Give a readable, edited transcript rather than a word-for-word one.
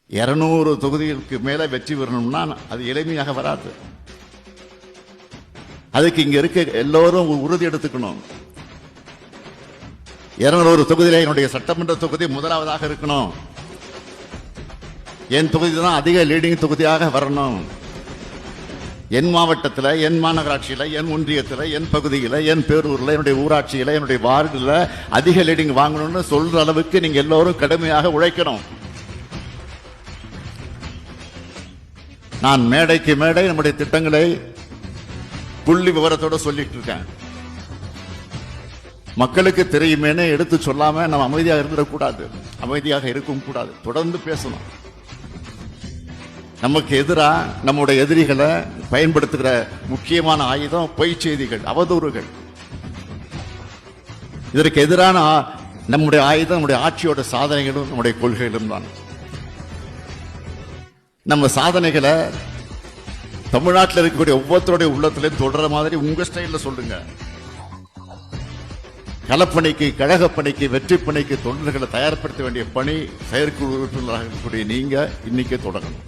200 தொகுதிகளுக்கு மேல வெற்றி பெறணும்னா அது எளிமையாக வராது. அதுக்கு இங்க இருக்க எல்லோரும் உறுதி எடுத்துக்கணும். 200 தொகுதியில என்னுடைய சட்டமன்ற தொகுதி முதலாவதாக இருக்கணும். என் தொகுதி தான் அதிக லீடிங் தொகுதியாக வரணும். என் மாவட்டத்தில், என் மாநகராட்சியில், என் ஒன்றியத்தில், என் பகுதியில், என் பேரூரில், என்னுடைய ஊராட்சியில், என்னுடைய வார்டில் அதிக லீடிங் வாங்கணும்னு சொல்ற அளவுக்கு நீங்க எல்லோரும் கடுமையாக உழைக்கணும். நான் மேடைக்கு மேடை நம்முடைய திட்டங்களை புள்ளி விவரத்தோட சொல்லிட்டு இருக்கேன். மக்களுக்கு தெரியுமேனே எடுத்து சொல்லாம நம்ம அமைதியாக இருந்துடக்கூடாது, அமைதியாக இருக்கவும் கூடாது, தொடர்ந்து பேசணும். நமக்கு எதிராக நம்முடைய எதிரிகளை பயன்படுத்துகிற முக்கியமான ஆயுதம் பொய் செய்திகள், அவதூறுகள். இதற்கு எதிரான நம்முடைய ஆயுதம் நம்முடைய ஆட்சியோட சாதனைகளும் நம்முடைய கொள்கைகளும் தான். நம்ம சாதனைகளை தமிழ்நாட்டில் இருக்கக்கூடிய ஒவ்வொருத்தருடைய உள்ளத்திலையும் தொடர மாதிரி உங்க ஸ்டைல சொல்லுங்க. களப்பணிக்கு, கழகப்பணிக்கு, வெற்றி பணிக்கு தொண்டர்களை தயார்படுத்த வேண்டிய பணி செயற்குழு உறுப்பினராக இருக்கக்கூடிய நீங்க இன்னைக்கே தொடங்கணும்.